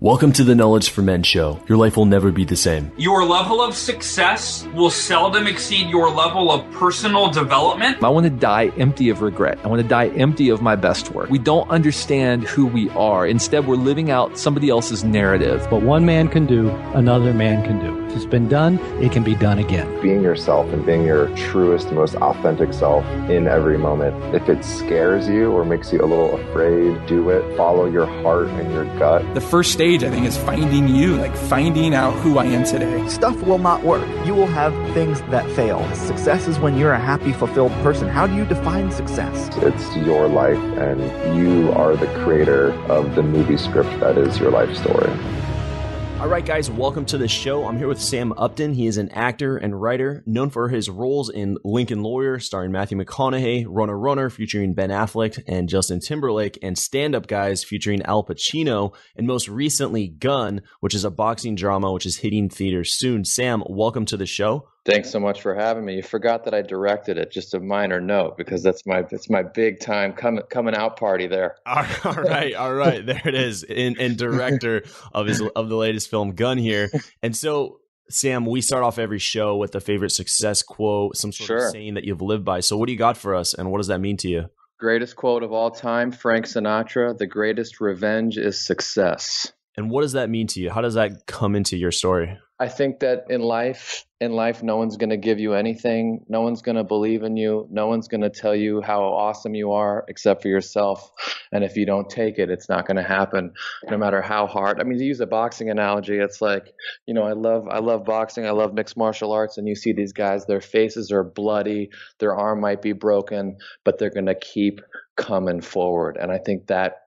Welcome to the Knowledge for Men show. Your life will never be the same. Your level of success will seldom exceed your level of personal development. I want to die empty of regret. I want to die empty of my best work. We don't understand who we are. Instead, we're living out somebody else's narrative. What one man can do, another man can do. If it's been done, it can be done again. Being yourself and being your truest, most authentic self in every moment. If it scares you or makes you a little afraid, do it. Follow your heart and your gut. The first stage, I think, is finding you, like finding out who I am today. Stuff will not work. You will have things that fail. Success is when you're a happy, fulfilled person. How do you define success? It's your life, and you are the creator of the movie script that is your life story. All right, guys, welcome to the show. I'm here with Sam Upton. He is an actor and writer known for his roles in Lincoln Lawyer, starring Matthew McConaughey, Runner Runner, featuring Ben Affleck and Justin Timberlake, and Stand Up Guys, featuring Al Pacino, and most recently Gun, which is a boxing drama which is hitting theaters soon. Sam, welcome to the show. Thanks so much for having me. You forgot that I directed it. Just a minor note, because that's my big time coming out party there. All right. There it is. And director of the latest film, Gun here. And so, Sam, we start off every show with a favorite success quote, some sort of saying that you've lived by. So what do you got for us, and what does that mean to you? Greatest quote of all time, Frank Sinatra: "The greatest revenge is success." And what does that mean to you? How does that come into your story? I think that in life, no one's going to give you anything. No one's going to believe in you. No one's going to tell you how awesome you are except for yourself. And if you don't take it, it's not going to happen, no matter how hard. I mean, to use a boxing analogy, it's like, you know, I love boxing. I love mixed martial arts. And you see these guys, their faces are bloody. Their arm might be broken, but they're going to keep coming forward. And I think that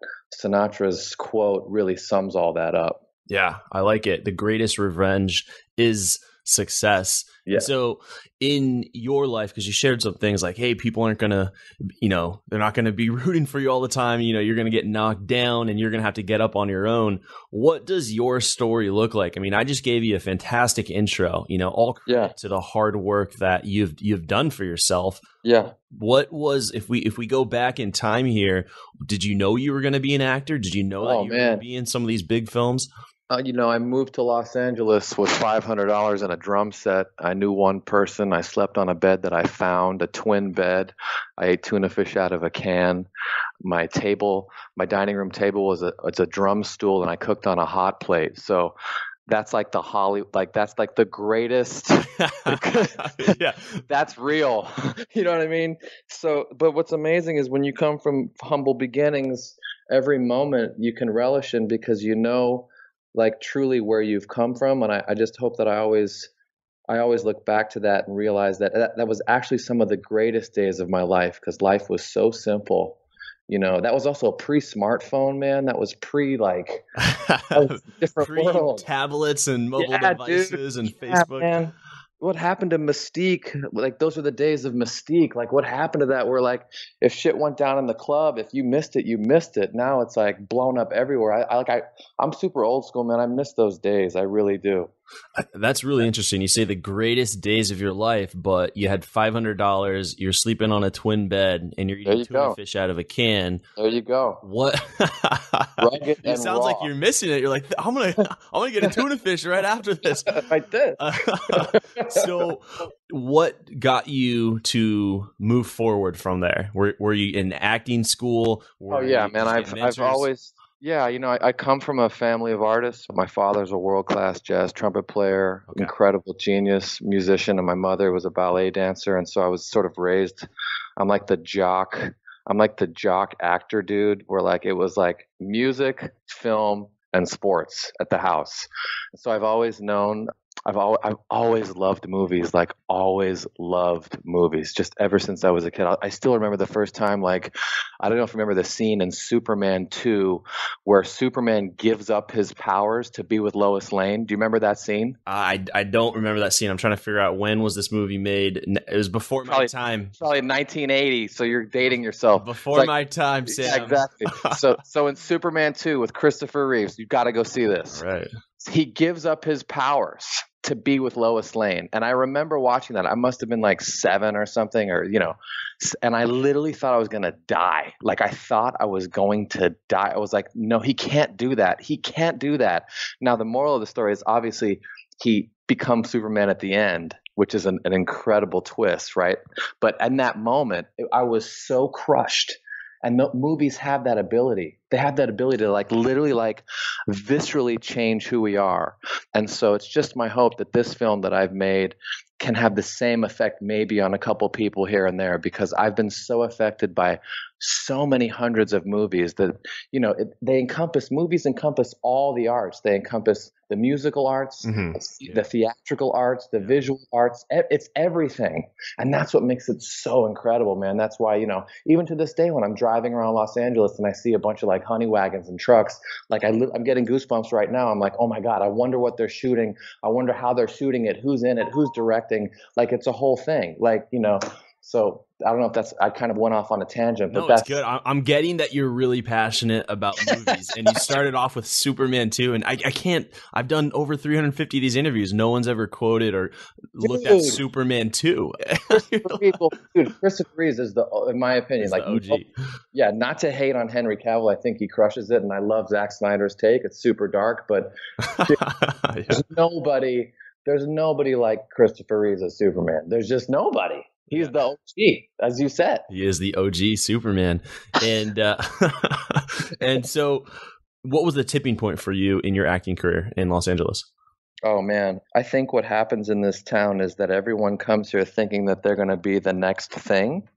Sinatra's quote really sums all that up. Yeah, I like it. The greatest revenge is success. Yeah. So in your life, because you shared some things like, hey, people aren't going to, they're not going to be rooting for you all the time. You're going to get knocked down and you're going to have to get up on your own. What does your story look like? I mean, I just gave you a fantastic intro, all credit to the hard work that you've done for yourself. Yeah. What was, if we go back in time here, did you know you were going to be an actor? Did you know that you were going to be in some of these big films? I moved to Los Angeles with $500 and a drum set. I knew one person. I slept on a bed that I found, a twin bed. I ate tuna fish out of a can. My dining room table it's a drum stool, and I cooked on a hot plate. So that's like that's like the greatest. Yeah, that's real. You know what I mean? So, but what's amazing is when you come from humble beginnings, every moment you can relish in, because like truly where you've come from. And I just hope that I always look back to that and realize that was actually some of the greatest days of my life, because life was so simple. That was also a pre-smartphone, man. That was different world. Tablets and mobile devices and Facebook. Man. What happened to Mystique? Like, those are the days of Mystique. Like, what happened to that? Where, like, if shit went down in the club, if you missed it, you missed it. Now it's like blown up everywhere. I'm super old school, man. I miss those days. I really do. That's really interesting. You say the greatest days of your life, but you had $500. You're sleeping on a twin bed, and you're eating tuna fish out of a can. There you go. What? Rugged it sounds raw. Like you're missing it. You're like, I'm gonna get a tuna fish right after this. I did. So, what got you to move forward from there? Were you in acting school? Man. I've always. Yeah, I come from a family of artists. My father's a world-class jazz trumpet player, incredible genius musician, and my mother was a ballet dancer. And so I was sort of raised, I'm like the jock actor dude, where like it was like music, film, and sports at the house. So I've always loved movies, just ever since I was a kid. I still remember the first time, like, I don't know if you remember the scene in Superman 2 where Superman gives up his powers to be with Lois Lane. Do you remember that scene? I don't remember that scene. I'm trying to figure out, when was this movie made? It was before my time. Probably 1980, so you're dating yourself. Before my time, Sam. Yeah, exactly. So in Superman 2 with Christopher Reeves, you've got to go see this. Right. He gives up his powers to be with Lois Lane. And I remember watching that. I must have been like 7 or something, or, and I literally thought I was going to die. Like, I thought I was going to die. I was like, no, he can't do that. He can't do that. Now, the moral of the story is obviously he becomes Superman at the end, which is an incredible twist, right? But in that moment, I was so crushed. And the movies have that ability. They have that ability to literally viscerally change who we are. And so it's just my hope that this film that I've made can have the same effect maybe on a couple people here and there, because I've been so affected by so many hundreds of movies that, movies encompass all the arts. They encompass the musical arts, the theatrical arts, the visual arts. It's everything. And that's what makes it so incredible, man. That's why, even to this day, when I'm driving around Los Angeles and I see a bunch of honey wagons and trucks, I'm getting goosebumps right now. I'm like, oh my God, I wonder what they're shooting. I wonder how they're shooting it, who's in it, who's directing. It's a whole thing. So I don't know if I kind of went off on a tangent, but it's good. I'm getting that you're really passionate about movies, and you started off with Superman 2, and I've done over 350 of these interviews. No one's ever quoted or looked at Superman 2. Christopher Reeves is in my opinion, the OG. Yeah, not to hate on Henry Cavill. I think he crushes it, and I love Zack Snyder's take. It's super dark, but there's nobody like Christopher Reeves as Superman. There's just nobody. He's the OG, as you said. He is the OG Superman. And and so what was the tipping point for you in your acting career in Los Angeles? Oh, man. I think what happens in this town is that everyone comes here thinking that they're going to be the next thing.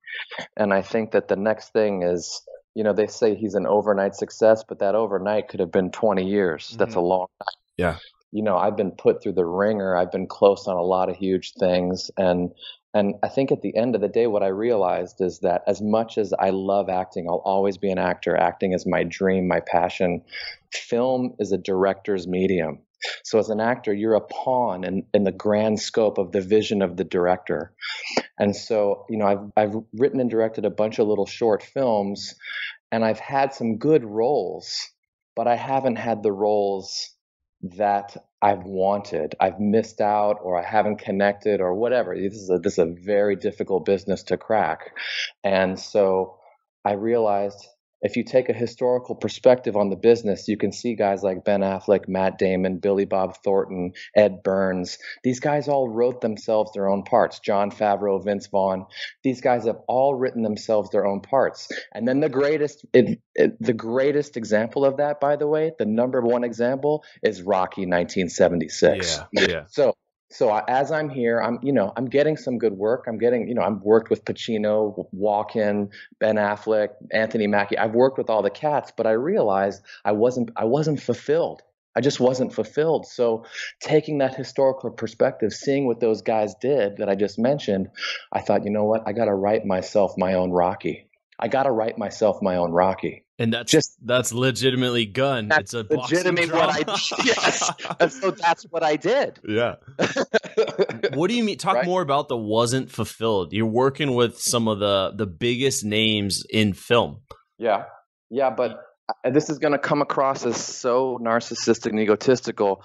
And I think that the next thing is, they say he's an overnight success, but that overnight could have been 20 years. That's a long time. Yeah. I've been put through the ringer. I've been close on a lot of huge things. And I think at the end of the day, what I realized is that as much as I love acting, I'll always be an actor. Acting is my dream, my passion. Film is a director's medium. So as an actor, you're a pawn in the grand scope of the vision of the director. And so, I've written and directed a bunch of little short films, and I've had some good roles, but I haven't had the roles that I've wanted. I've missed out, or I haven't connected, or whatever. This is a very difficult business to crack. And so I realized if you take a historical perspective on the business, you can see guys like Ben Affleck, Matt Damon, Billy Bob Thornton, Ed Burns. These guys all wrote themselves their own parts. Jon Favreau, Vince Vaughn. These guys have all written themselves their own parts. And then the greatest example of that, by the way, the number one example is Rocky 1976. Yeah. So as I'm here, I'm getting some good work. I've worked with Pacino, Walken, Ben Affleck, Anthony Mackie. I've worked with all the cats, but I realized I wasn't fulfilled. I just wasn't fulfilled. So taking that historical perspective, seeing what those guys did that I just mentioned, I thought, you know what? I got to write myself my own Rocky. And that's legitimately gun. It's a legitimate what I did. Yes. And so that's what I did. Yeah. What do you mean? Talk more about the wasn't fulfilled. You're working with some of the biggest names in film. Yeah. Yeah, but this is going to come across as so narcissistic and egotistical.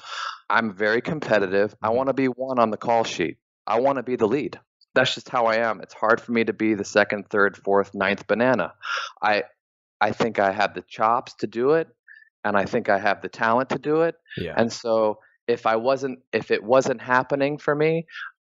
I'm very competitive. I want to be one on the call sheet. I want to be the lead. That's just how I am. It's hard for me to be the second, third, fourth, ninth banana. I think I have the chops to do it, and I think I have the talent to do it. Yeah. And so if it wasn't happening for me,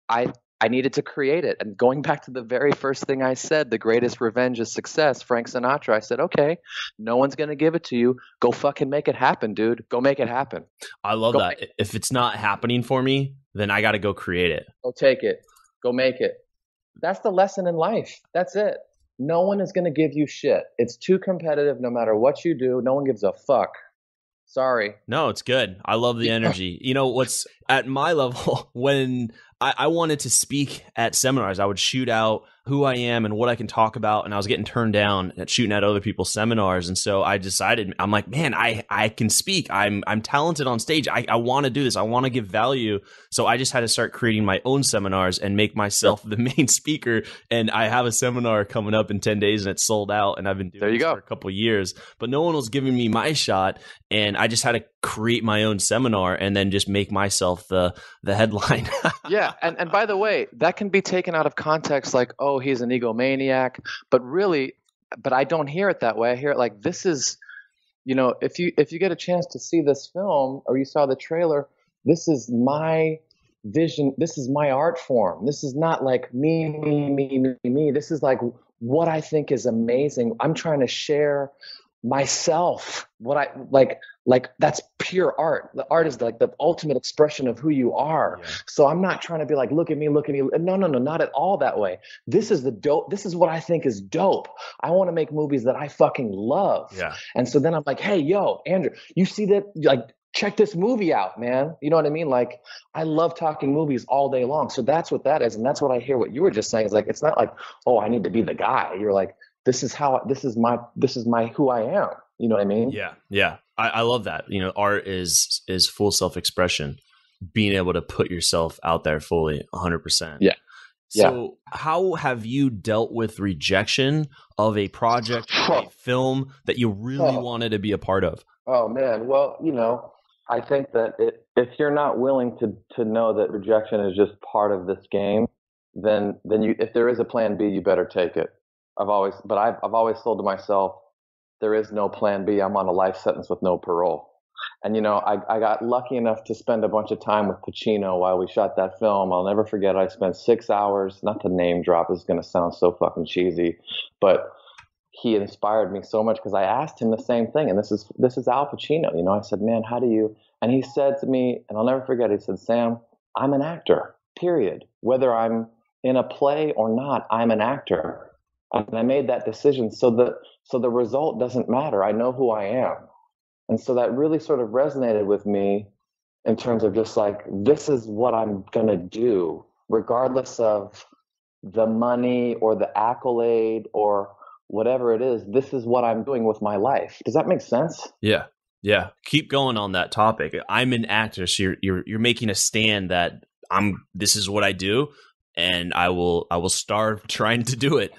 I needed to create it. And going back to the very first thing I said, the greatest revenge is success, Frank Sinatra, I said, okay, no one's going to give it to you. Go fucking make it happen, dude. Go make it happen. I love that. If it's not happening for me, then I got to go create it. Go take it. Go make it. That's the lesson in life. That's it. No one is going to give you shit. It's too competitive no matter what you do. No one gives a fuck. Sorry. No, it's good. I love the energy. What's at my level, when I wanted to speak at seminars, I would shoot out who I am and what I can talk about. And I was getting turned down at shooting at other people's seminars. And so I decided, I'm like, man, I can speak. I'm talented on stage. I want to do this. I want to give value. So I just had to start creating my own seminars and make myself the main speaker. And I have a seminar coming up in 10 days and it's sold out. And I've been doing this for a couple of years, but no one was giving me my shot. And I just had to create my own seminar and then just make myself the headline. Yeah. And by the way, that can be taken out of context, like, oh, he's an egomaniac, but I don't hear it that way. I hear it like, this is, if you get a chance to see this film or you saw the trailer, this is my vision. This is my art form. This is not like me. This is like what I think is amazing. I'm trying to share myself, what I like that's pure art. The art is like the ultimate expression of who you are. Yeah. So I'm not trying to be like, look at me. No, not at all that way. This is the dope. This is what I think is dope. I want to make movies that I fucking love. Yeah. And so then I'm like, hey, yo, Andrew, you see that? Like, check this movie out, man. You know what I mean? Like, I love talking movies all day long. So that's what that is. And that's what I hear what you were just saying is like, it's not like, oh, I need to be the guy. You're like, this is my who I am. You know what I mean? Yeah. Yeah. I love that. Art is full self-expression, being able to put yourself out there fully 100%. Yeah. So how have you dealt with rejection of a project, a film that you really wanted to be a part of? Oh man. Well, I think that if you're not willing to know that rejection is just part of this game, then if there is a plan B, you better take it. I've always told to myself, there is no plan B. I'm on a life sentence with no parole. And, I got lucky enough to spend a bunch of time with Pacino while we shot that film. I'll never forget. I spent 6 hours, not to name drop, this is going to sound so fucking cheesy, but he inspired me so much because I asked him the same thing. And this is Al Pacino. I said, man, how do you, and he said to me, and I'll never forget, he said, Sam, I'm an actor, period. Whether I'm in a play or not, I'm an actor. And I made that decision so the result doesn't matter. I know who I am. And so that really sort of resonated with me in terms of just like, this is what I'm going to do, regardless of the money or the accolade or whatever it is. This is what I'm doing with my life. Does that make sense? Yeah. Yeah. Keep going on that topic. I'm an actor. So you're making a stand that this is what I do. And I will starve trying to do it.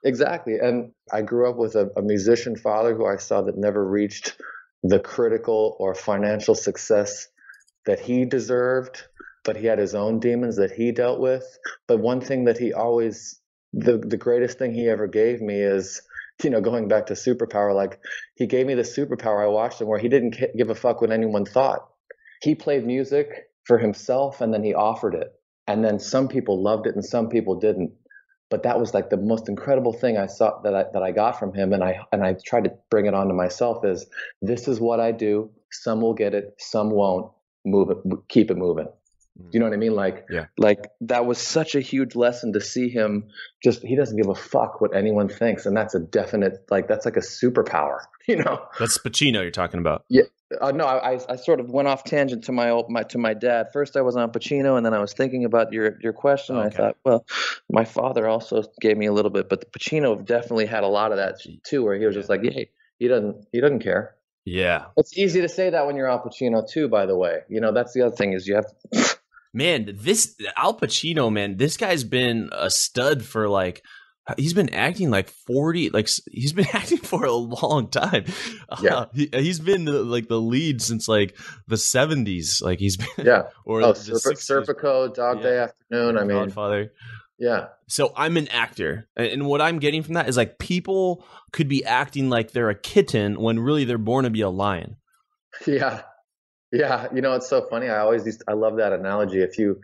Exactly. And I grew up with a musician father who I saw that never reached the critical or financial success that he deserved, but he had his own demons that he dealt with. But one thing that he always, the greatest thing he ever gave me is, going back to superpower, like he gave me the superpower. I watched him where he didn't give a fuck what anyone thought. He played music for himself and then he offered it. And then some people loved it and some people didn't. But that was like the most incredible thing I saw that I got from him. And I tried to bring it on to myself is, this is what I do. Some will get it, some won't. Move it, keep it moving. Do you know what I mean? Like that was such a huge lesson to see him he doesn't give a fuck what anyone thinks. And that's a definite, that's like a superpower, That's Pacino you're talking about. Yeah. No, I sort of went off tangent to my dad. First I was on Pacino and then I was thinking about your question. Okay. I thought, well, my father also gave me a little bit, but the Pacino definitely had a lot of that too, where he was just like, hey, he doesn't care. Yeah. It's easy to say that when you're Al Pacino too, by the way. That's the other thing is you have to Man, this Al Pacino, man, this guy's been a stud for he's been acting he's been acting for a long time. Yeah. He's been the lead since the 70s. Like he's been or Serpico, Dog Day Afternoon. I mean, Godfather. Yeah. So I'm an actor, and what I'm getting from that is people could be acting like they're a kitten when really they're born to be a lion. Yeah. Yeah, it's so funny. I love that analogy. If you'll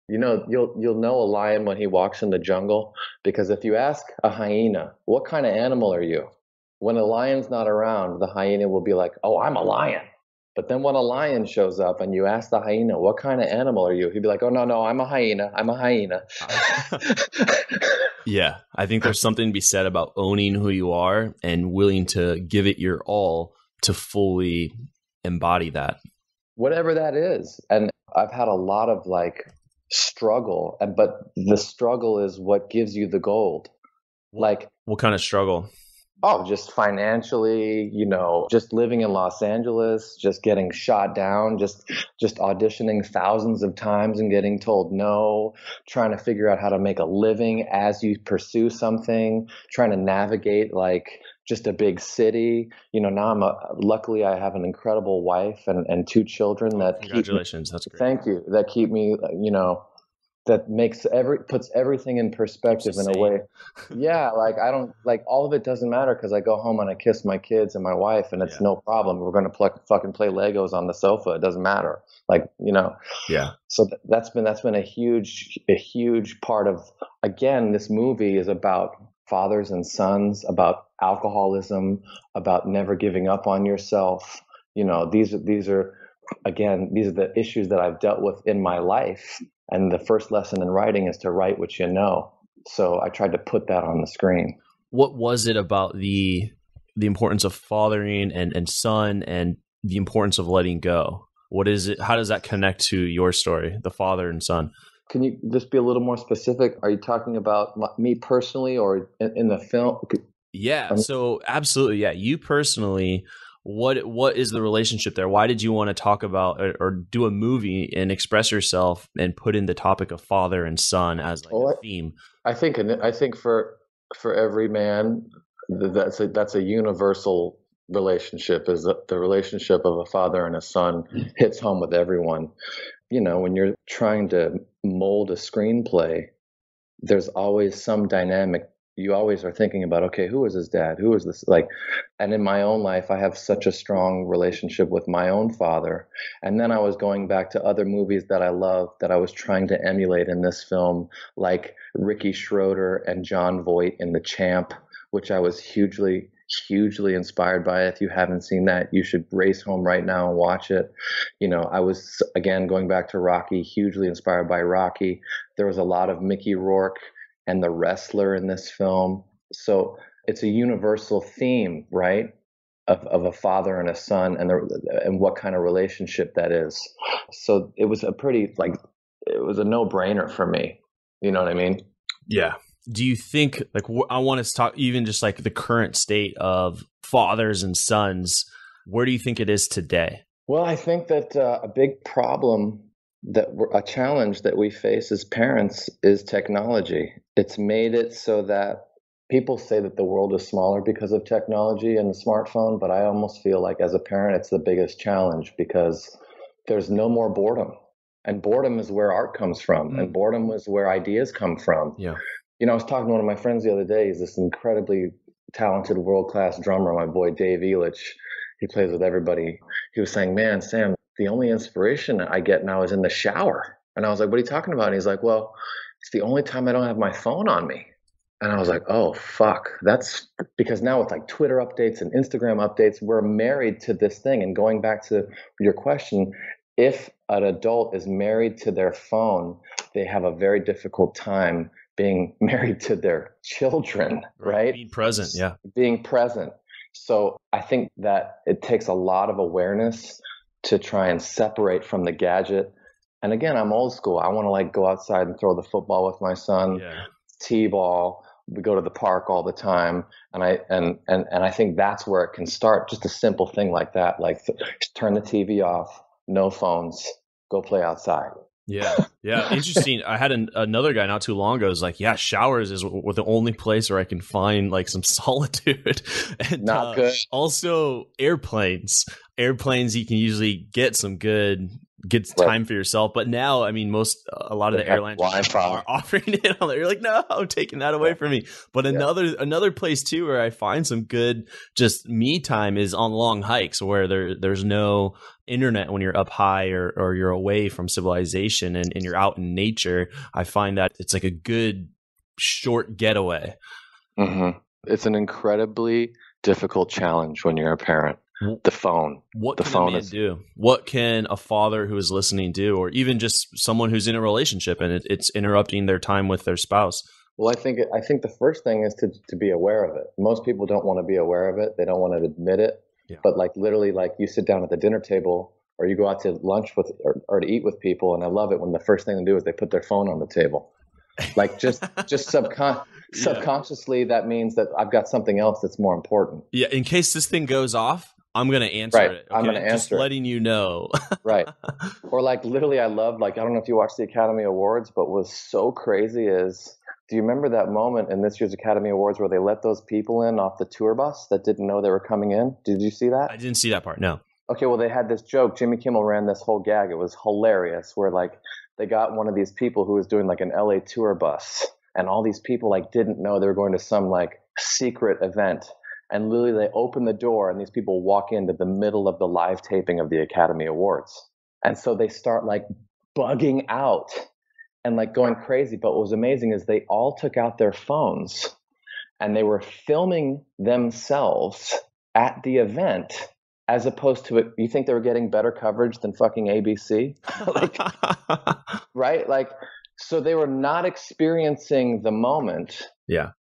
know a lion when he walks in the jungle, because if you ask a hyena, what kind of animal are you? When a lion's not around, the hyena will be like, oh, I'm a lion. But then when a lion shows up and you ask the hyena, what kind of animal are you? He'd be like, oh, no, I'm a hyena. I'm a hyena. Yeah, I think there's something to be said about owning who you are and willing to give it your all to fully embody that. Whatever that is. And I've had a lot of struggle, but the struggle is what gives you the gold. What kind of struggle? Oh, just financially, just living in Los Angeles, just getting shot down, just auditioning thousands of times and getting told no, trying to figure out how to make a living as you pursue something, trying to navigate just a big city. Now luckily I have an incredible wife and 2 children that congratulations. That's great. Thank you. That keep me, that puts everything in perspective in a way. Yeah. Like I don't like all of it doesn't matter because I go home and I kiss my kids and my wife and it's no problem. We're going to fucking play Legos on the sofa. It doesn't matter. Like, Yeah. So that's been a huge part of, again, this movie is about fathers and sons, about alcoholism, about never giving up on yourself. These are the issues that I've dealt with in my life. And the first lesson in writing is to write what you know. So I tried to put that on the screen. What was it about the importance of fathering and son and the importance of letting go? What is it? How does that connect to your story, the father and son? Can you just be a little more specific? Are you talking about me personally or in the film? Yeah. So absolutely. Yeah. You personally, what is the relationship there? Why did you want to talk about or do a movie and express yourself and put in the topic of father and son as a theme? I think for every man, that's a universal relationship. Is the relationship of a father and a son hits home with everyone. When you're trying to mold a screenplay, there's always some dynamic. You always are thinking about, okay, who is his dad? Who is this? And in my own life, I have such a strong relationship with my own father. And then I was going back to other movies that I love that I was trying to emulate in this film, like Ricky Schroeder and John Voight in The Champ, which I was hugely inspired by. If you haven't seen that, you should race home right now and watch it. I was, again, going back to Rocky, hugely inspired by Rocky. There was a lot of Mickey Rourke and The Wrestler in this film. So it's a universal theme, right? Of a father and a son and what kind of relationship that is. So it was it was a no-brainer for me. You know what I mean? Yeah. Do you think, I want to talk even just the current state of fathers and sons, where do you think it is today? Well, I think that a big problem, a challenge that we face as parents is technology. It's made it so that people say that the world is smaller because of technology and the smartphone, but I almost feel like as a parent, it's the biggest challenge because there's no more boredom. And boredom is where art comes from. And boredom is where ideas come from. Yeah. I was talking to one of my friends the other day. He's this incredibly talented world-class drummer, my boy Dave Elich. He plays with everybody. He was saying, man, Sam, the only inspiration I get now is in the shower. And I was like, what are you talking about? And he's like, well, it's the only time I don't have my phone on me. And I was like, oh, fuck. That's because now with Twitter updates and Instagram updates, we're married to this thing. And going back to your question, if an adult is married to their phone, they have a very difficult time being married to their children, right? Being present, yeah. Being present. So I think that it takes a lot of awareness to try and separate from the gadget. And again, I'm old school. I want to go outside and throw the football with my son, t-ball. We go to the park all the time. And I think that's where it can start. Just a simple thing like that, turn the TV off, no phones, go play outside. Yeah. Interesting. I had another guy not too long ago who's like, showers is the only place where I can find some solitude. And not good. Also airplanes. You can usually get some good time for yourself. But now, a lot of the airlines are offering it on there. You're like, no, I'm taking that away from me. But another place too where I find some good just me time is on long hikes where there's no internet when you're up high or you're away from civilization and you're out in nature. I find that it's a good short getaway. Mm-hmm. It's an incredibly difficult challenge when you're a parent. The phone. What can a man do? What can a father who is listening do, or even just someone who's in a relationship and it's interrupting their time with their spouse? Well, I think the first thing is to be aware of it. Most people don't want to be aware of it. They don't want to admit it. Yeah. But literally, you sit down at the dinner table or you go out to lunch with or to eat with people, and I love it when the first thing they do is they put their phone on the table. Just subconsciously, that means that I've got something else that's more important. Yeah, in case this thing goes off, I'm going to answer it. Okay? I'm going to answer Just letting you know. Right. Or literally, I love, I don't know if you watched the Academy Awards, but what's so crazy is Do you remember that moment in this year's Academy Awards where they let those people in off the tour bus that didn't know they were coming in? Did you see that? I didn't see that part, no. Okay, well, they had this joke. Jimmy Kimmel ran this whole gag. It was hilarious, where like they got one of these people who was doing like an LA tour bus, and all these people like didn't know they were going to some like secret event. And literally they open the door and these people walk into the middle of the live taping of the Academy Awards. And so they start like bugging out and like going crazy. But what was amazing is they all took out their phones and they were filming themselves at the event, as opposed to it. You think they were getting better coverage than fucking ABC? Like, right? Like, so they were not experiencing the moment,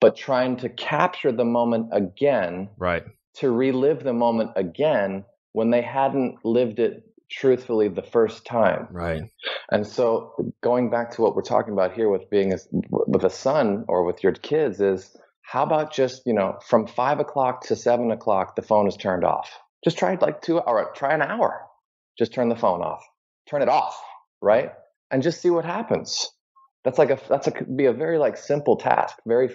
but trying to capture the moment again, right? To relive the moment again when they hadn't lived it truthfully the first time, right? And so going back to what we're talking about here with being with a son or with your kids is, how about just, from 5 o'clock to 7 o'clock, the phone is turned off. Just try like try an hour. Just turn the phone off, turn it off, right? And just see what happens. That could be a very like simple task, very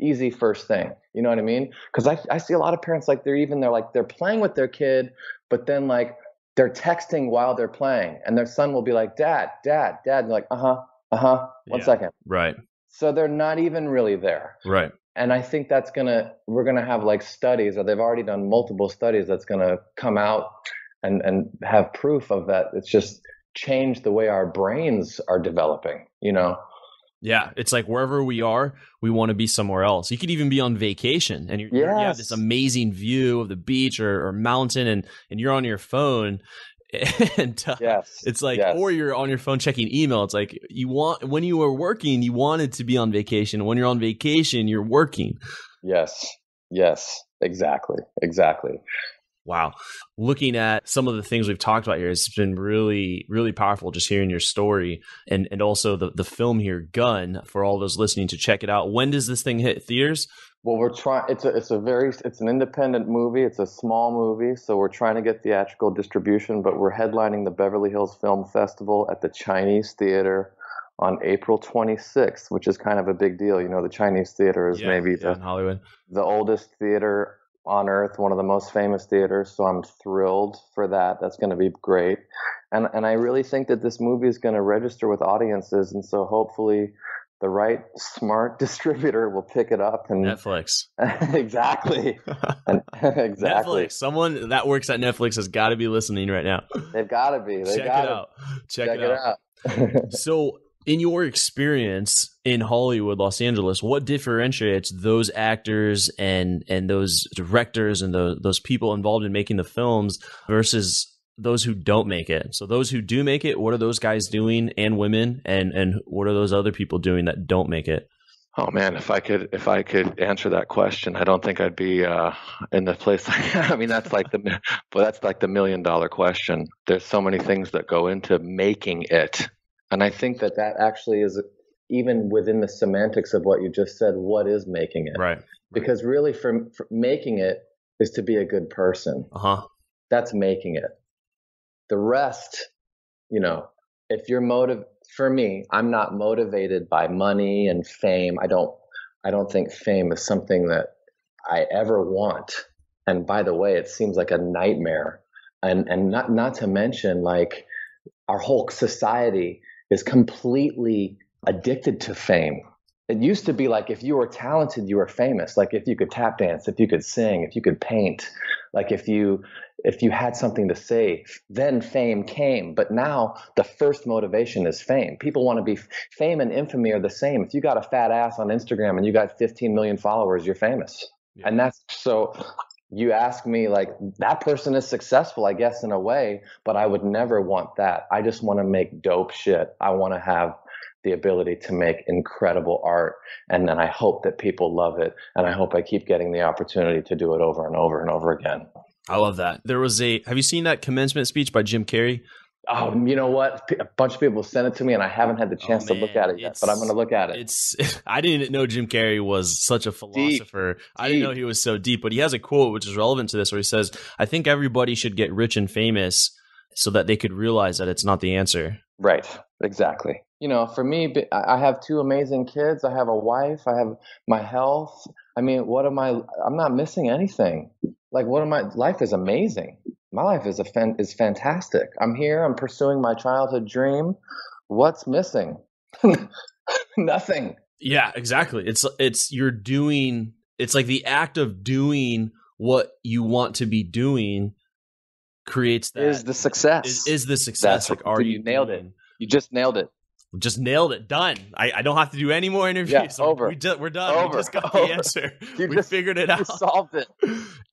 easy first thing. You know what I mean? Because I see a lot of parents like they're playing with their kid, but then like they're texting while they're playing, and their son will be like, Dad, and they're like, one second. Right. So they're not even really there. Right. And I think we're gonna have like studies, or they've already done multiple studies that's gonna come out and have proof of that. It's just changed the way our brains are developing, Yeah, it's like wherever we are, we want to be somewhere else. You could even be on vacation and you have this amazing view of the beach or mountain, and you're on your phone. And it's like, or you're on your phone checking email. It's like when you were working, you wanted to be on vacation. When you're on vacation, you're working. Yes, exactly. Wow. Looking at some of the things we've talked about here, it's been really, really powerful just hearing your story, and also the film here, Gun, for all those listening to check it out. When does this thing hit theaters? Well, we're trying. It's an independent movie. It's a small movie, so we're trying to get theatrical distribution. But we're headlining the Beverly Hills Film Festival at the Chinese Theater on April 26th, which is kind of a big deal. The Chinese Theater is maybe in Hollywood, the oldest theater on earth, one of the most famous theaters. So I'm thrilled for that. That's going to be great. And I really think that this movie is going to register with audiences, and so hopefully the right smart distributor will pick it up. And Netflix. Exactly. Exactly. Netflix. Someone that works at Netflix has got to be listening right now. They've got to be. Check it out. So in your experience in Hollywood, Los Angeles, what differentiates those actors and those directors and those people involved in making the films versus those who don't make it? So those who do make it, what are those guys doing, and women, and what are those other people doing that don't make it? Oh man, if I could answer that question, I don't think I'd be in the place. I mean, that's like the $1 million question. There's so many things that go into making it, and I think that actually is even within the semantics of what you just said. What is making it? Right. Because really, for making it is to be a good person. That's making it. The rest, if you're for me, I'm not motivated by money and fame. I don't think fame is something that I ever want. And by the way, it seems like a nightmare. And not to mention, like, our whole society is completely addicted to fame. It used to be like, if you were talented, you were famous. Like if you could tap dance, if you could sing, if you could paint, like if you had something to say, then fame came. But now the first motivation is fame. People want to be fame and infamy are the same. If you got a fat ass on Instagram and you got 15 million followers, you're famous. Yeah. And that's so you ask me, like, that person is successful, I guess, in a way, but I would never want that. I just want to make dope shit. I want to have the ability to make incredible art. And then I hope that people love it. And I hope I keep getting the opportunity to do it over and over and over again. I love that. Have you seen that commencement speech by Jim Carrey? Oh, you know what? A bunch of people sent it to me and I haven't had the chance to look at it yet, but I'm going to look at it. I didn't know Jim Carrey was such a philosopher. Deep. I didn't know he was so deep, but he has a quote which is relevant to this where he says, I think everybody should get rich and famous so that they could realize that it's not the answer. Right. Exactly. For me, I have 2 amazing kids. I have a wife. I have my health. I mean, I'm not missing anything. Like, life is amazing. My life is fantastic. I'm here. I'm pursuing my childhood dream. What's missing? Nothing. Yeah, exactly. It's like the act of doing what you want to be doing creates that is the success. Is the success. Like, are you nailed it? You just nailed it. Just nailed it. Done. I don't have to do any more interviews. Yeah, over. We're done. Over. We just got the answer. We figured it out. You solved it.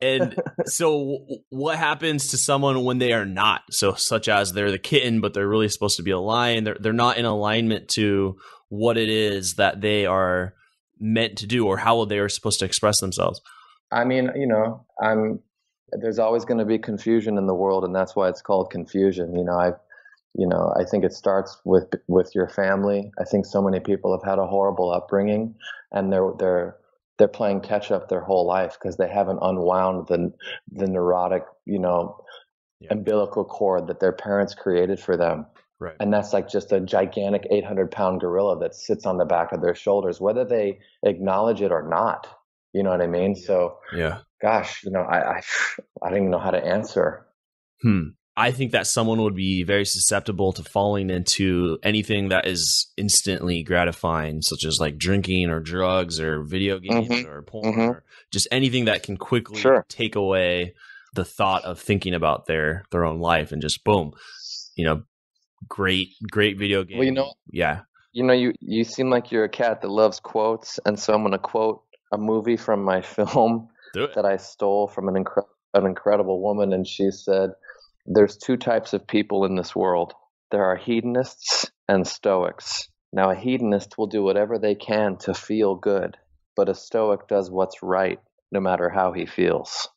And so what happens to someone when they are not? So such as they're the kitten, but they're really supposed to be a lion. They're not in alignment to what it is that they are meant to do or how they are supposed to express themselves. I mean, there's always going to be confusion in the world, and that's why it's called confusion. I think it starts with your family. I think so many people have had a horrible upbringing, and they're playing catch up their whole life because they haven't unwound the neurotic, umbilical cord that their parents created for them. Right. And that's like just a gigantic 800-pound gorilla that sits on the back of their shoulders, whether they acknowledge it or not. You know what I mean? Yeah. So, yeah. Gosh, I don't even know how to answer. I think that someone would be very susceptible to falling into anything that is instantly gratifying, such as like drinking or drugs or video games or porn or just anything that can quickly take away the thought of thinking about their own life and just boom, great video game. Well, yeah. You seem like you're a cat that loves quotes, and so I'm going to quote a movie from my film that I stole from an incredible woman, and she said, "There's 2 types of people in this world. There are hedonists and stoics. Now, a hedonist will do whatever they can to feel good, but a stoic does what's right, no matter how he feels."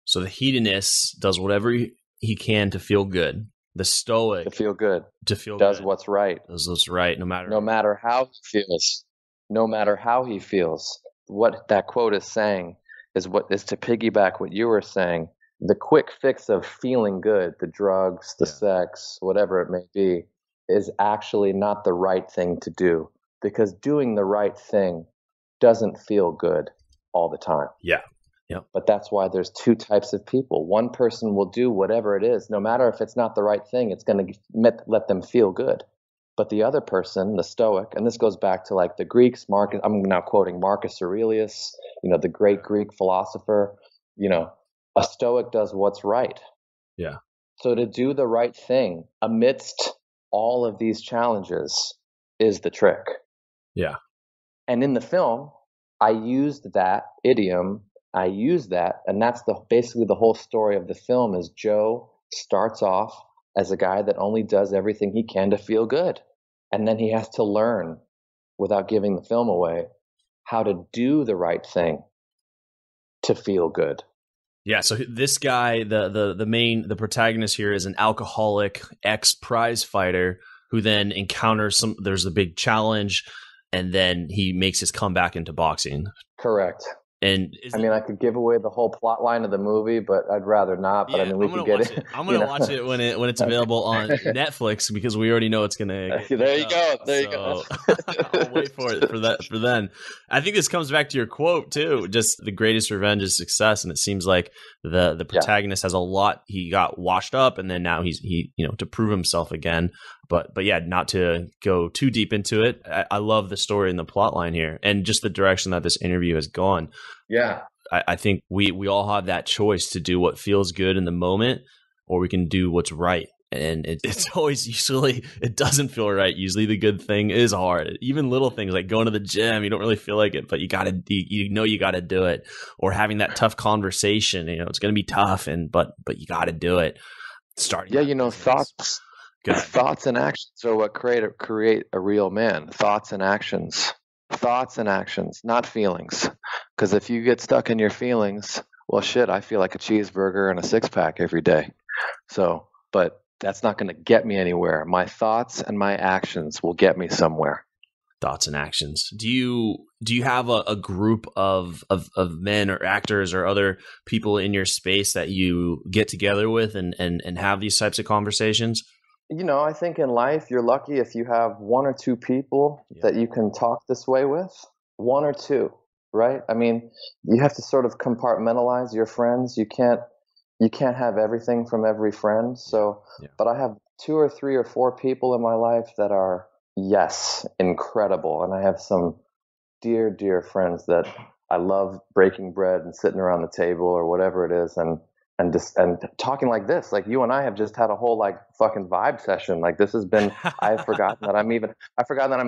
So the hedonist does whatever he can to feel good. The stoic to feel good does what's right. Does what's right, no matter how he feels. No matter how he feels. What that quote is saying is to piggyback what you were saying. The quick fix of feeling good, the drugs, the sex, whatever it may be, is actually not the right thing to do, because doing the right thing doesn't feel good all the time. Yeah. Yeah. But that's why there's 2 types of people. One person will do whatever it is, no matter if it's not the right thing, it's going to let them feel good. But the other person, the Stoic, and this goes back to like the Greeks, I'm now quoting Marcus Aurelius, the great Greek philosopher, a Stoic does what's right. Yeah. So to do the right thing amidst all of these challenges is the trick. Yeah. And in the film, I used that idiom. And that's basically the whole story of the film is Joe starts off as a guy that only does everything he can to feel good. And then he has to learn, without giving the film away, how to do the right thing to feel good. Yeah, so this guy, the protagonist here is an alcoholic ex-prize fighter who then encounters there's a big challenge, and then he makes his comeback into boxing. Correct. And I could give away the whole plot line of the movie, but I'd rather not. But we can get it. I'm going to watch it when it's available on Netflix, because we already know it's going to. There you go. There you go. I'll wait for then. I think this comes back to your quote too. Just the greatest revenge is success, and it seems like the protagonist has a lot. He got washed up, and then now he's to prove himself again. But yeah, not to go too deep into it. I love the story and the plot line here, and just the direction that this interview has gone. Yeah, I think we all have that choice to do what feels good in the moment, or we can do what's right. And it's always usually it doesn't feel right. Usually the good thing is hard. Even little things like going to the gym, you don't really feel like it, but you gotta do it. Or having that tough conversation, it's going to be tough, but you got to do it. Thoughts and actions are what create a real man. Thoughts and actions, not feelings. Because if you get stuck in your feelings, well, shit, I feel like a cheeseburger and a 6-pack every day. So, but that's not going to get me anywhere. My thoughts and my actions will get me somewhere. Thoughts and actions. Do you have a group of men or actors or other people in your space that you get together with and have these types of conversations? I think in life you're lucky if you have one or two people that you can talk this way with. One or two, right? I mean, you have to sort of compartmentalize your friends. You can't have everything from every friend. So, but I have 2 or 3 or 4 people in my life that are, yes, incredible. And I have some dear, dear friends that I love breaking bread and sitting around the table or whatever it is. And talking like this, like you and I have just had a whole like fucking vibe session. Like this has been, I've forgotten that I'm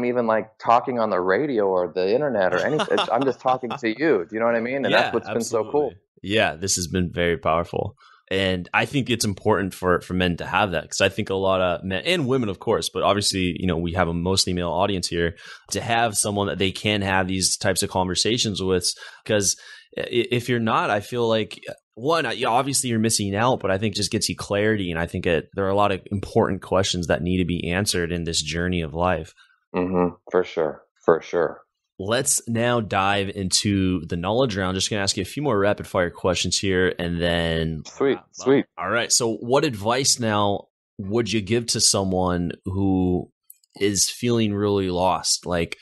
even like talking on the radio or the internet or anything. I'm just talking to you. Do you know what I mean? And that's what's been so cool. Yeah, this has been very powerful. And I think it's important for men to have that, because I think a lot of men and women, of course, but obviously, we have a mostly male audience here, to have someone that they can have these types of conversations with. Because if you're not, I feel like, one, obviously you're missing out, but I think just gets you clarity. And I think there are a lot of important questions that need to be answered in this journey of life. Mm-hmm. For sure. Let's now dive into the knowledge round. Just going to ask you a few more rapid fire questions here, and then sweet. All right. So what advice now would you give to someone who is feeling really lost? Like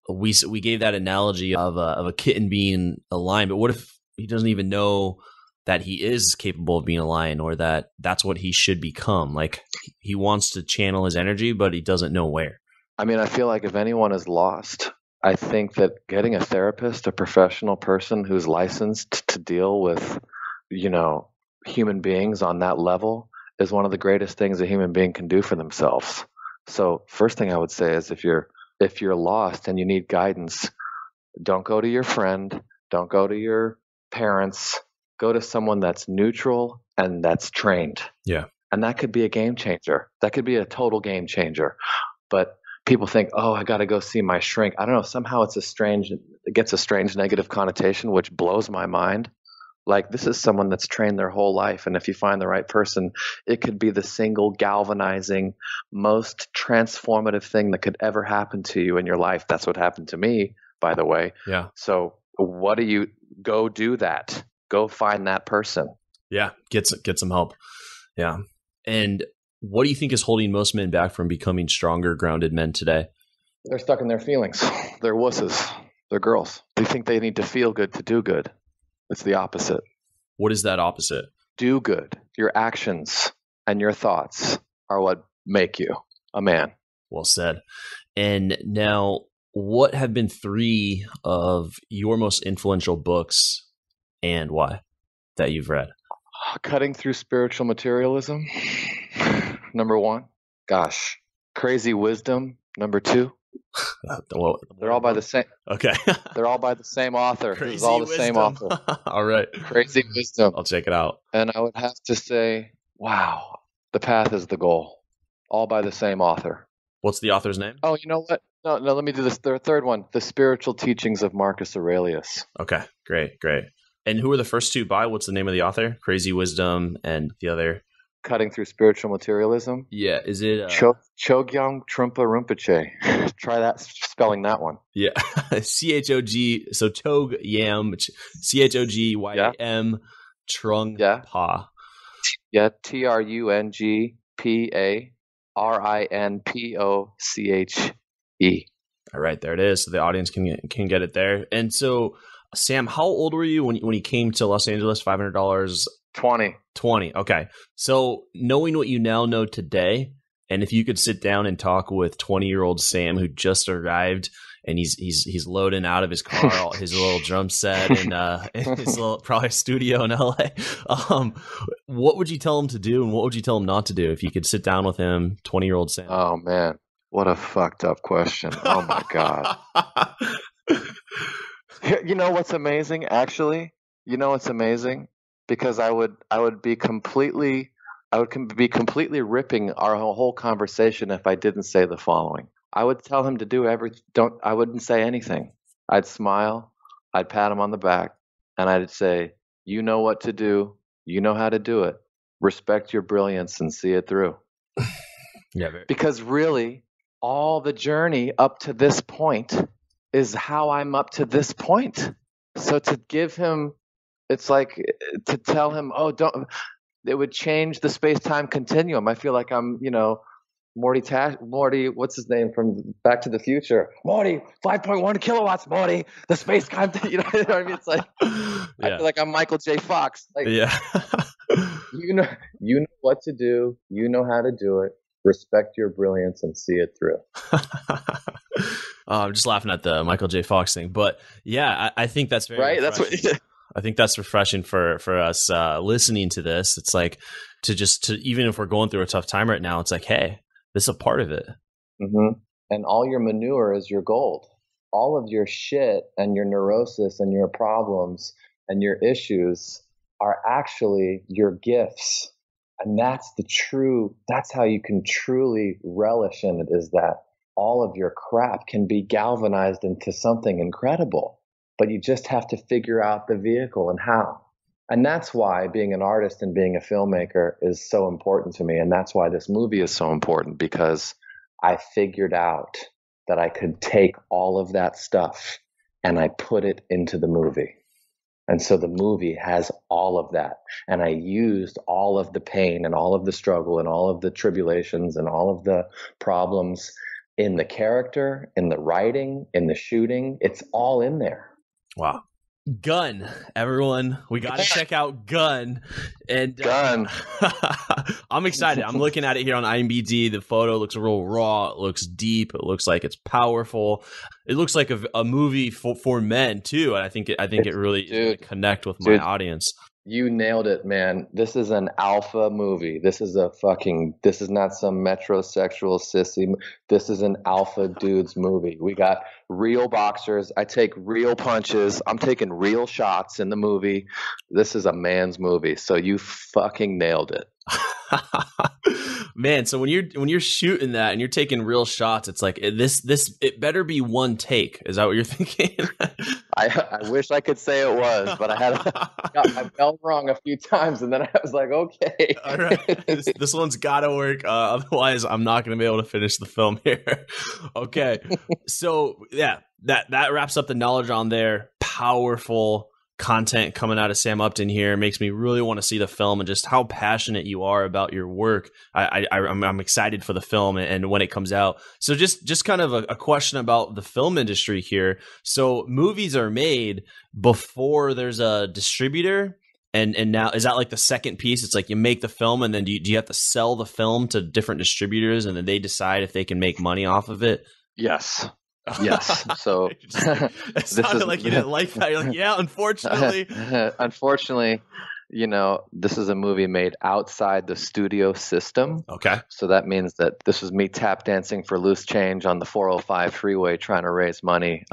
we gave that analogy of a kitten being a lion, but what if he doesn't even know that he is capable of being a lion, or that that's what he should become? Like he wants to channel his energy, but he doesn't know where. I mean, I feel like if anyone is lost, I think that getting a therapist, a professional person who's licensed to deal with, human beings on that level is one of the greatest things a human being can do for themselves. So first thing I would say is if you're lost and you need guidance, don't go to your friend, don't go to your parents, go to someone that's neutral and that's trained. Yeah. And that could be a game changer. That could be a total game changer. But people think, oh, I got to go see my shrink. I don't know. Somehow it gets a strange negative connotation, which blows my mind. Like this is someone that's trained their whole life. And if you find the right person, it could be the single galvanizing, most transformative thing that could ever happen to you in your life. That's what happened to me, by the way. Yeah. So what do you go do that? Go find that person. Yeah. Get some help. Yeah. And what do you think is holding most men back from becoming stronger, grounded men today? They're stuck in their feelings. They're wusses. They're girls. They think they need to feel good to do good. It's the opposite. What is that opposite? Do good. Your actions and your thoughts are what make you a man. Well said. And now, what have been 3 of your most influential books and why that you've read? Cutting Through Spiritual Materialism, number 1. Gosh. Crazy Wisdom, number 2. They're all by the same. Okay. They're all by the same author. Crazy It's all the Wisdom. same author. All right. Crazy Wisdom. I'll check it out. And I would have to say, wow, The Path is the Goal. All by the same author. What's the author's name? Oh, you know what? No, let me do this. The third one, The Spiritual Teachings of Marcus Aurelius. Okay, great. And who are the first 2 by? What's the name of the author? Crazy Wisdom and the other? Cutting Through Spiritual Materialism. Yeah, is it? Chogyam Trungpa Rinpoche. Try that, spelling that one. Yeah, CHOG. So Chog Yam, CHOGYAM, Trungpa. Yeah, TRUNGPARINPOCHE. All right, there it is. So the audience can get it there. And so, Sam, how old were you when you came to Los Angeles? $500. 20. Okay. So knowing what you now know today, and if you could sit down and talk with 20-year-old Sam who just arrived and he's loading out of his car his little drum set and his little probably studio in LA, what would you tell him to do and what would you tell him not to do if you could sit down with him, 20-year-old Sam? Oh man, what a fucked up question. Oh my God. You know what's amazing? Actually, what's amazing? Because I would be completely ripping our whole conversation if I didn't say the following. I would tell him to do I wouldn't say anything. I'd smile, I'd pat him on the back, and I'd say, you know what to do, you know how to do it. Respect your brilliance and see it through. Because really, all the journey up to this point is how I'm up to this point. So to give him, it's like to tell him, it would change the space-time continuum. I feel like I'm, Morty, what's his name from Back to the Future? Morty, 5.1 kilowatts, Morty, the space content. You know what I mean? It's like, I feel like I'm Michael J. Fox. Like, yeah. you know what to do. You know how to do it. Respect your brilliance and see it through. I'm just laughing at the Michael J. Fox thing, but yeah, I think that's very right. Refreshing. That's what. I think that's refreshing for us listening to this. It's like to even if we're going through a tough time right now, it's like, hey, this is a part of it. Mm-hmm. And all your manure is your gold. All of your shit and your neurosis and your problems and your issues are actually your gifts. And that's how you can truly relish in it, is that all of your crap can be galvanized into something incredible. But you just have to figure out the vehicle and how. And that's why being an artist and being a filmmaker is so important to me. And that's why this movie is so important, because I figured out that I could take all of that stuff and I put it into the movie. And so the movie has all of that. And I used all of the pain and all of the struggle and all of the tribulations and all of the problems in the character, in the writing, in the shooting. It's all in there. Wow. Gun, everyone. We got to check out Gun. And Gun. I'm excited. I'm looking at it here on IMDb. The photo looks real raw. It looks deep. It looks like it's powerful. It looks like a movie for men too. And I think it really is going to connect with my audience. You nailed it, man. This is an alpha movie. This is not some metrosexual sissy. This is an alpha dudes movie. We got real boxers. I take real punches. I'm taking real shots in the movie. This is a man's movie. So you fucking nailed it. Man, so when you're shooting that and you're taking real shots, it's like it better be one take. Is that what you're thinking? I wish I could say it was, but I got my bell rung a few times, and then I was like, okay. All right. This one's got to work. Otherwise, I'm not going to be able to finish the film here. Okay. So, yeah, that wraps up the knowledge on there. Powerful content coming out of Sam Upton here makes me really want to see the film, and just how passionate you are about your work. I'm excited for the film and when it comes out. So just kind of a question about the film industry here. So movies are made before there's a distributor, and now is that like the second piece? It's like you make the film, and then do you have to sell the film to different distributors, and then they decide if they can make money off of it? Yes. Yes. So it sounded like you didn't like that. You're like, yeah, unfortunately. Unfortunately, this is a movie made outside the studio system. Okay. So that means that this was me tap dancing for loose change on the 405 freeway trying to raise money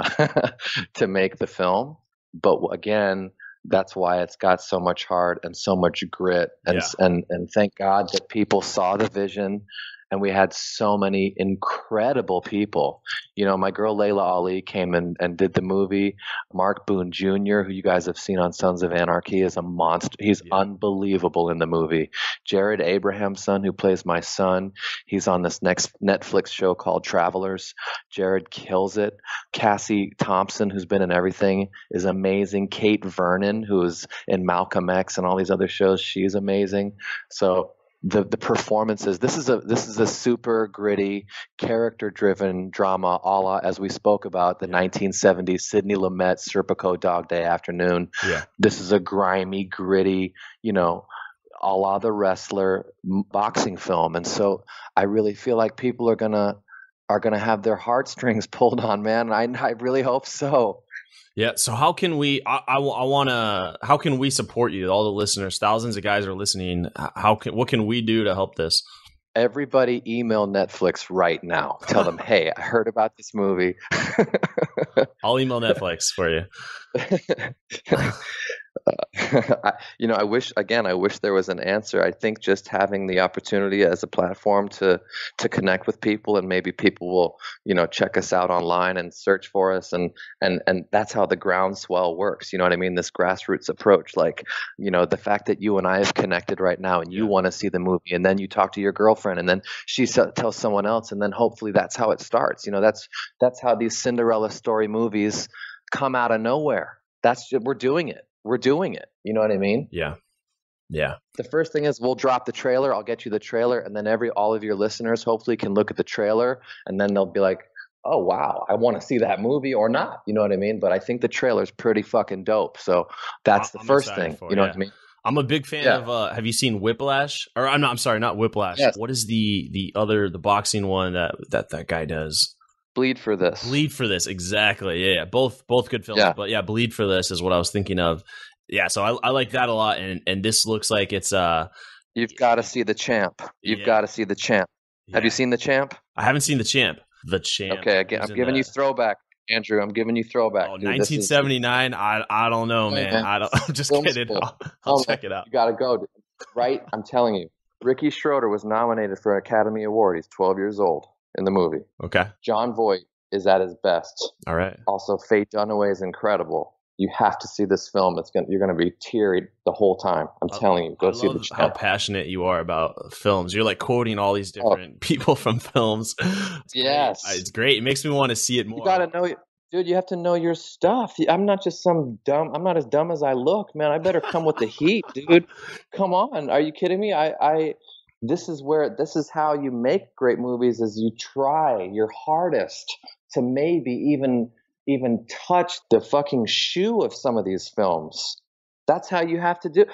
to make the film. But again, that's why it's got so much heart and so much grit. And thank God that people saw the vision. And we had so many incredible people. My girl Layla Ali came and did the movie. Mark Boone Jr., who you guys have seen on Sons of Anarchy, is a monster. He's unbelievable in the movie. Jared Abrahamson, who plays my son, he's on this next Netflix show called Travelers. Jared kills it. Cassie Thompson, who's been in everything, is amazing. Kate Vernon, who is in Malcolm X and all these other shows, she's amazing. So the performances, this is a super gritty, character driven drama, a la, as we spoke about, the 1970s Sidney Lumet Serpico Dog Day Afternoon. Yeah. This is a grimy, gritty, a la The Wrestler boxing film. And so I really feel like people are gonna have their heartstrings pulled on, man. I really hope so. Yeah. So how can we? How can we support you? All the listeners, thousands of guys are listening. What can we do to help this? Everybody email Netflix right now. Tell them, hey, I heard about this movie. I'll email Netflix for you. I wish there was an answer. I think just having the opportunity as a platform to connect with people, and maybe people will, check us out online and search for us, and that's how the groundswell works. You know what I mean? This grassroots approach, like, the fact that you and I have connected right now, and you want to see the movie, and then you talk to your girlfriend, and then she tells someone else, and then hopefully that's how it starts. That's how these Cinderella story movies come out of nowhere. We're doing it. We're doing it. You know what I mean? Yeah. Yeah. The first thing is we'll drop the trailer. I'll get you the trailer, and then all of your listeners hopefully can look at the trailer, and then they'll be like, oh, wow, I want to see that movie or not. You know what I mean? But I think the trailer's pretty fucking dope. So that's the first thing. You know what I mean? I'm a big fan of, have you seen Whiplash? Or I'm sorry, not Whiplash. Yes. What is the boxing one that guy does? Bleed for This. Bleed for This. Exactly. Yeah. Both good films. Yeah. But yeah, Bleed for This is what I was thinking of. Yeah. So I like that a lot. And this looks like it's, you've got to see The Champ. You've got to see The Champ. Yeah. Have you seen The Champ? I haven't seen The Champ. The Champ. Okay. Again, I'm giving you throwback. Andrew, I'm giving you throwback. Oh, dude, 1979. I don't know, man. I'm just kidding. I'll check it out. You got to go. Right? I'm telling you. Ricky Schroeder was nominated for an Academy Award. He's 12 years old in the movie. Okay. John Voight is at his best. All right. Also, Faye Dunaway is incredible. You have to see this film. You're going to be teary the whole time. I'm telling you. Go see The Champ. How passionate you are about films. You're like quoting all these different people from films. Yes. It's great. It makes me want to see it more. You got to know, dude, you have to know your stuff. I'm not just I'm not as dumb as I look, man. I better come with the heat, dude. Come on. Are you kidding me? This is how you make great movies, is you try your hardest to maybe even touch the fucking shoe of some of these films. That's how you have to do.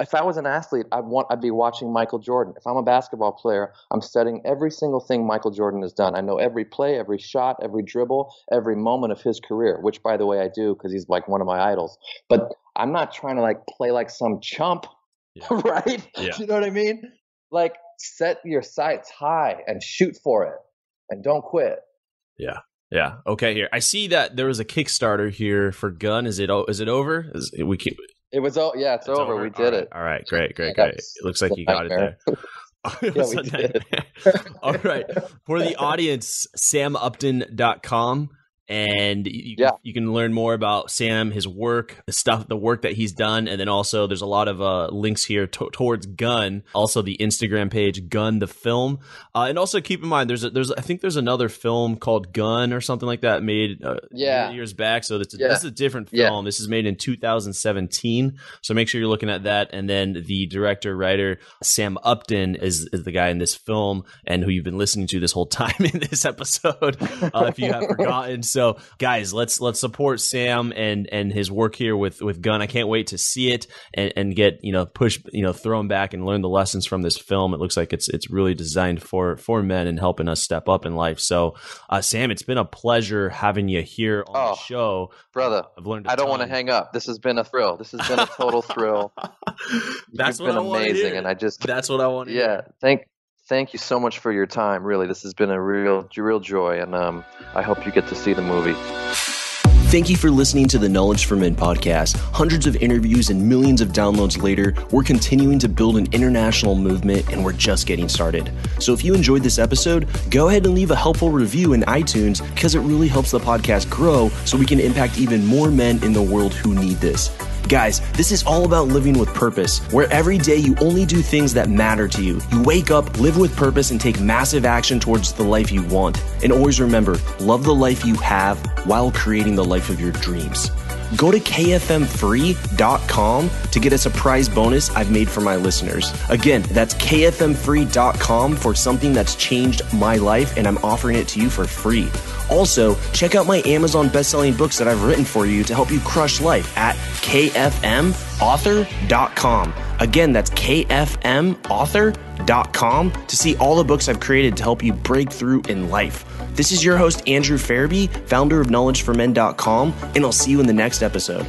If I was an athlete, I'd be watching Michael Jordan. If I'm a basketball player, I'm studying every single thing Michael Jordan has done. I know every play, every shot, every dribble, every moment of his career, which, by the way, I do because he's like one of my idols. But I'm not trying to like play like some chump, right? Yeah. You know what I mean? Like, set your sights high and shoot for it, and don't quit. Yeah. Yeah. Okay. Here, I see that there was a Kickstarter here for Gun. Is it over? It's over. We did it. All right. Great. It looks like you got it there. We did. All right. For the audience, samupton.com. And you can learn more about Sam, his work, the work that he's done. And then also there's a lot of links here towards Gun, also the Instagram page, Gun the Film. And also keep in mind, I think there's another film called Gun or something like that made years back. So this is a different film. Yeah. This is made in 2017. So make sure you're looking at that. And then the director, writer, Sam Upton is the guy in this film and who you've been listening to this whole time in this episode, if you have forgotten. So guys, let's support Sam and his work here with Gun. I can't wait to see it and get, throw him back and learn the lessons from this film. It looks like it's really designed for men and helping us step up in life. So Sam, it's been a pleasure having you here on the show. Brother, I've learned I don't want to hang up. This has been a thrill. This has been a total thrill. That's You've been amazing. And that's what I want to hear. Thank you so much for your time. Really, this has been a real joy, and I hope you get to see the movie. Thank you for listening to the Knowledge for Men podcast. Hundreds of interviews and millions of downloads later, we're continuing to build an international movement, and we're just getting started. So if you enjoyed this episode, go ahead and leave a helpful review in iTunes because it really helps the podcast grow so we can impact even more men in the world who need this. Guys, this is all about living with purpose, where every day you only do things that matter to you. You wake up, live with purpose, and take massive action towards the life you want. And always remember, love the life you have while creating the life of your dreams. Go to kfmfree.com to get a surprise bonus I've made for my listeners. Again, that's kfmfree.com for something that's changed my life, and I'm offering it to you for free. Also, check out my Amazon best-selling books that I've written for you to help you crush life at kfmauthor.com. Again, that's kfmauthor.com to see all the books I've created to help you break through in life. This is your host, Andrew Farabee, founder of knowledgeformen.com, and I'll see you in the next episode.